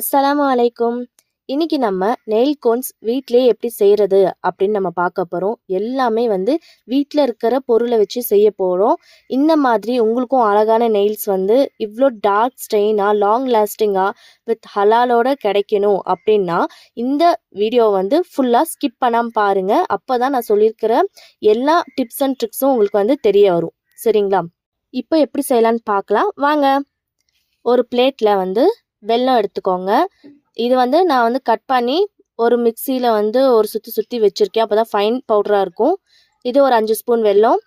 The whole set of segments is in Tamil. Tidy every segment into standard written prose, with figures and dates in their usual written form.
அஸ்ஸலாமு அலைக்கும். இன்னைக்கு நம்ம நெயில் கோன்ஸ் வீட்டிலேயே எப்படி செய்கிறது அப்படின்னு நம்ம பார்க்க போகிறோம். எல்லாமே வீட்டில் இருக்கிற பொருளை வச்சு செய்ய போகிறோம். இந்த மாதிரி உங்களுக்கும் அழகான நெயில்ஸ் இவ்வளோ டார்க் ஸ்டெயினாக லாங் லாஸ்டிங்காக வித் ஹலாலோட கிடைக்கணும் அப்படின்னா இந்த வீடியோ ஃபுல்லாக ஸ்கிப் பண்ணாமல் பாருங்கள். அப்போ தான் நான் சொல்லியிருக்கிற எல்லா டிப்ஸ் அண்ட் ட்ரிக்ஸும் உங்களுக்கு தெரிய வரும். சரிங்களா? இப்போ எப்படி செய்யலான்னு பார்க்கலாம் வாங்க. ஒரு பிளேட்டில் வெல்லம் எடுத்துக்கோங்க. இது நான் கட் பண்ணி ஒரு மிக்சியில் ஒரு சுற்றி வச்சுருக்கேன். அப்போ தான் ஃபைன் பவுடராக இருக்கும். இது ஒரு 5 ஸ்பூன் வெல்லம்,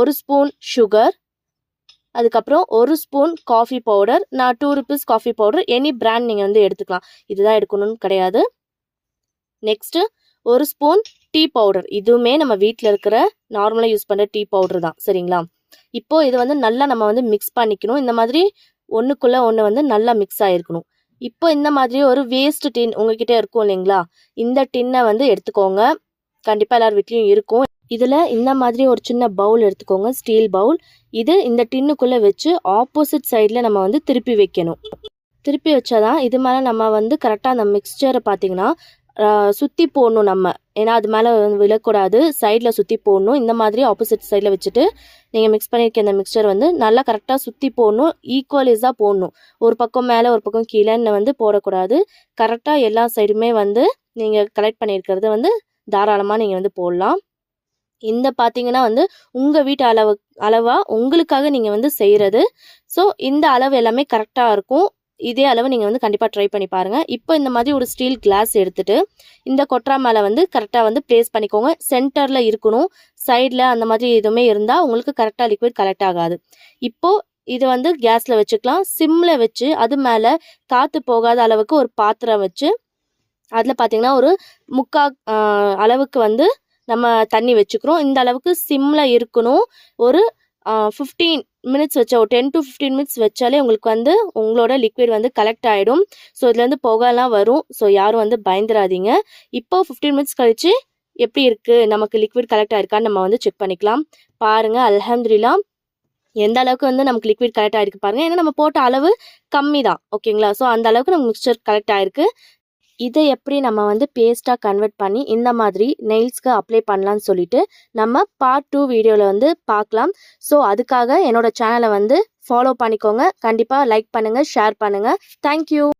1 ஸ்பூன் சுகர், அதுக்கப்புறம் 1 ஸ்பூன் காஃபி பவுடர். நான் 2 rupees coffee powder, any brand நீங்கள் எடுத்துக்கலாம். இதுதான் எடுக்கணும்னு கிடையாது. Next 1 spoon tea powder. இதுவுமே நம்ம வீட்டில் இருக்கிற நார்மலாக யூஸ் பண்ணுற டீ பவுடர் தான். சரிங்களா? இப்போது இது நல்லா நம்ம மிக்ஸ் பண்ணிக்கணும். இந்த மாதிரி ஒன்றுக்குள்ளே ஒன்று நல்லா மிக்ஸ் ஆகிருக்கணும். இப்போ இந்த மாதிரி ஒரு வேஸ்ட் டின் உங்ககிட்ட இருக்கும் இல்லைங்களா? இந்த டின்னை எடுத்துக்கோங்க. கண்டிப்பாக எல்லார் வீட்லேயும் இருக்கும். இதில் இந்த மாதிரி ஒரு சின்ன பவுல் எடுத்துக்கோங்க, ஸ்டீல் பவுல். இது இந்த டின்னுக்குள்ளே வச்சு ஆப்போசிட் சைடில் நம்ம திருப்பி வைக்கணும். திருப்பி வச்சாதான் இது மேலே நம்ம கரெக்டாக அந்த மிக்ஸ்சரை பார்த்தீங்கன்னா சுற்றி போடணும் நம்ம. ஏன்னா அது மேலே விழக்கூடாது, சைடில் சுற்றி போடணும். இந்த மாதிரி ஆப்போசிட் சைடில் வச்சுட்டு நீங்கள் மிக்ஸ் பண்ணியிருக்க இந்த மிக்சர் நல்லா கரெக்டாக சுற்றி போடணும். ஈக்குவலைஸாக போடணும். ஒரு பக்கம் மேலே ஒரு பக்கம் கீழேன்னு போடக்கூடாது. கரெக்டாக எல்லா சைடுமே நீங்கள் கலெக்ட் பண்ணியிருக்கிறது தாராளமாக நீங்கள் போடலாம். இந்த பார்த்தீங்கன்னா உங்கள் வீட்டு அளவாக உங்களுக்காக நீங்கள் செய்கிறது. ஸோ இந்த அளவு எல்லாமே கரெக்டாக இருக்கும். இதே அளவு நீங்கள் கண்டிப்பாக ட்ரை பண்ணி பாருங்கள். இப்போ இந்த மாதிரி ஒரு ஸ்டீல் கிளாஸ் எடுத்துகிட்டு இந்த கொட்ரா மேலே கரெக்டாக ப்ளேஸ் பண்ணிக்கோங்க. சென்டரில் இருக்கணும். சைடில் அந்த மாதிரி எதுவுமே இருந்தால் உங்களுக்கு கரெக்டாக லிக்விட் கலெக்ட் ஆகாது. இப்போது இது கேஸில் வச்சுக்கலாம். சிம்மில் வச்சு அது மேலே காற்று போகாத அளவுக்கு ஒரு பாத்திரம் வச்சு அதில் பார்த்தீங்கன்னா ஒரு 3/4 அளவுக்கு நம்ம தண்ணி வச்சுக்கிறோம். இந்த அளவுக்கு சிம்மில் இருக்கணும். ஒரு 15 மினிட்ஸ் வச்சா, ஒரு 10 to 15 மினிட்ஸ் வச்சாலே உங்களுக்கு உங்களோட லிக்விட் கலெக்ட் ஆகிடும். ஸோ இதுலேருந்து புகைலாம் வரும். ஸோ யாரும் பயந்துடாதீங்க. இப்போ 15 மினிட்ஸ் கழித்து எப்படி இருக்குது, நமக்கு லிக்விட் கலெக்ட் ஆகிருக்கான்னு நம்ம செக் பண்ணிக்கலாம். பாருங்கள், அல்ஹம்துலில்லாஹ் எந்த அளவுக்கு நமக்கு லிக்விட் கலெக்ட் ஆகிருக்கு பாருங்கள். ஏன்னா நம்ம போட்ட அளவு கம்மி தான். ஓகேங்களா? ஸோ அந்த அளவுக்கு நமக்கு மிக்சர் கலெக்ட் ஆகிருக்கு. இதை எப்படி நம்ம பேஸ்ட்டாக கன்வெர்ட் பண்ணி இந்த மாதிரி நெயில்ஸ்க்கு அப்ளை பண்ணலான்னு சொல்லிட்டு நம்ம பார்ட் 2 வீடியோவில் பார்க்கலாம். ஸோ அதுக்காக என்னோட சேனலை ஃபாலோ பண்ணிக்கோங்க. கண்டிப்பாக லைக் பண்ணுங்கள், ஷேர் பண்ணுங்கள். தேங்க்யூ.